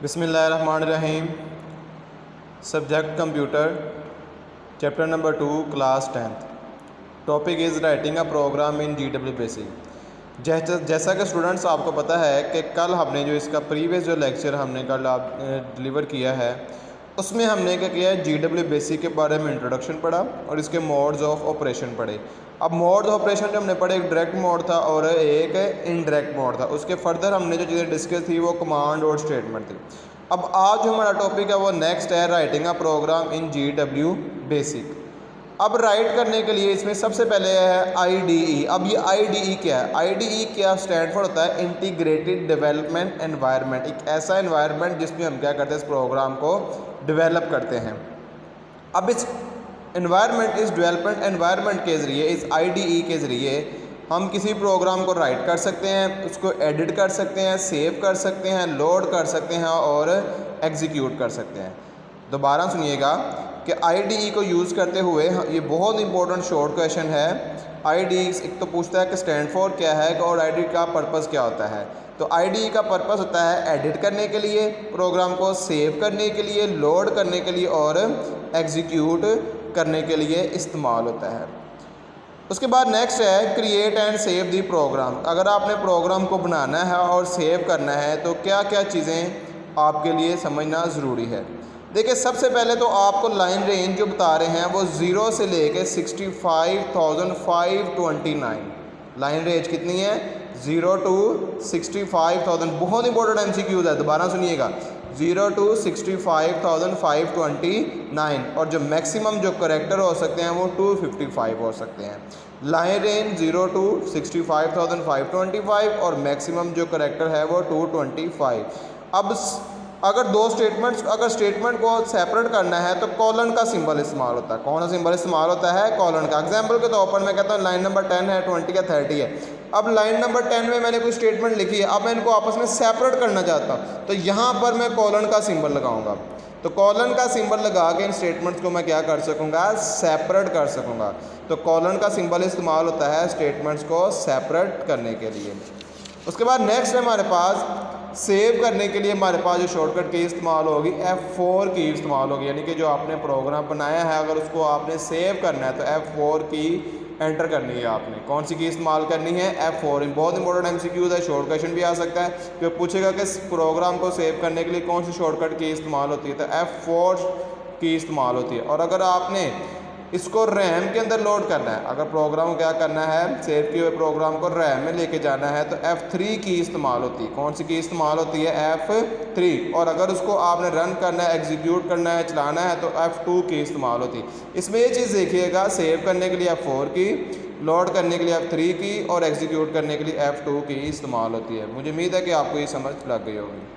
बिस्मिल्लाहिर्रहमानिर्रहीम। Subject computer, chapter number 2, class 10th। Topic is writing a program in GW BASIC. जैसा कि students आपको पता है कि कल हमने जो इसका प्रीवियस जो लेक्चर हमने कल डिलीवर किया है उसमें हमने क्या किया है, GW बेसिक के बारे में इंट्रोडक्शन पढ़ा और इसके मोड्स ऑफ ऑपरेशन पढ़े। अब मोड्स ऑफ ऑपरेशन जो हमने पढ़े, एक डायरेक्ट मोड था और एक इनडायरेक्ट मोड था। उसके फर्दर हमने जो चीज़ें डिस्कस थी वो कमांड और स्टेटमेंट थी। अब आज जो हमारा टॉपिक है वो नेक्स्ट है writing a program in GW BASIC. अब राइट करने के लिए इसमें सबसे पहले है IDE। अब ये IDE क्या है? IDE क्या स्टैंड फॉर होता है? Integrated development environment. एक ऐसा एनवायरनमेंट जिसमें हम क्या करते हैं, इस प्रोग्राम को डेवलप करते हैं। अब इस इस डेवलपमेंट एनवायरनमेंट के ज़रिए, इस IDE के ज़रिए हम किसी प्रोग्राम को राइट कर सकते हैं, उसको एडिट कर सकते हैं, सेव कर सकते हैं, लोड कर सकते हैं और एग्जीक्यूट कर सकते हैं। दोबारा सुनिएगा कि IDE को यूज़ करते हुए ये बहुत इंपॉर्टेंट शॉर्ट क्वेश्चन है। IDE एक तो पूछता है कि स्टैंड फॉर क्या है और IDE का पर्पस क्या होता है। तो IDE का पर्पस होता है एडिट करने के लिए, प्रोग्राम को सेव करने के लिए, लोड करने के लिए और एग्जीक्यूट करने के लिए इस्तेमाल होता है। उसके बाद नेक्स्ट है create and save the program. अगर आपने प्रोग्राम को बनाना है और सेव करना है तो क्या क्या चीज़ें आपके लिए समझना ज़रूरी है। देखिए, सबसे पहले तो आपको लाइन रेंज जो बता रहे हैं वो 0 से लेके 65,529। लाइन रेंज कितनी है? 0 to 65,000। बहुत इंपॉर्टेंट MCQs है, दोबारा सुनिएगा। 0 to 65,529 और जो मैक्सिमम जो करेक्टर हो सकते हैं वो 255 हो सकते हैं। लाइन रेंज 0 to 65,525 और मैक्सिमम जो करेक्टर है वो 225। अब अगर स्टेटमेंट को सेपरेट करना है तो कॉलन का सिंबल इस्तेमाल होता है। कौन सा सिंबल इस्तेमाल होता है? कॉलन का। एग्जाम्पल के तौर पर मैं कहता हूँ लाइन नंबर 10 है, 20 या 30 है। अब लाइन नंबर 10 में मैंने कोई स्टेटमेंट लिखी है, अब मैं इनको आपस में सेपरेट करना चाहता हूँ तो यहाँ पर मैं कॉलन का सिंबल लगाऊंगा। तो कॉलन का सिंबल लगा के इन स्टेटमेंट्स को मैं क्या कर सकूँगा? सेपरेट कर सकूँगा। तो कॉलन का सिंबल इस्तेमाल होता है स्टेटमेंट्स को सेपरेट करने के लिए। उसके बाद नेक्स्ट है हमारे पास सेव करने के लिए हमारे पास जो शॉर्टकट की इस्तेमाल होगी, F4 की इस्तेमाल होगी। यानी कि जो आपने प्रोग्राम बनाया है अगर उसको आपने सेव करना है तो F4 की एंटर करनी है आपने। कौन सी की इस्तेमाल करनी है? F4। बहुत इंपॉर्टेंट MCQs है, शॉर्ट क्वेश्चन भी आ सकता है जो पूछेगा कि प्रोग्राम को सेव करने के लिए कौन सी शॉर्टकट की इस्तेमाल होती है, तो F4 की इस्तेमाल होती है। और अगर आपने इसको रैम के अंदर लोड करना है, अगर प्रोग्राम को क्या करना है, सेव किए हुए प्रोग्राम को रैम में लेके जाना है तो F3 की इस्तेमाल होती है। कौन सी की इस्तेमाल होती है? F3। और अगर उसको आपने रन करना है, एग्जीक्यूट करना है, चलाना है तो F2 की इस्तेमाल होती है। इसमें ये चीज़ देखिएगा, सेव करने के लिए F4 की, लोड करने के लिए F3 की और एग्जीक्यूट करने के लिए F2 की इस्तेमाल होती है। मुझे उम्मीद है कि आपको ये समझ लग गई होगी।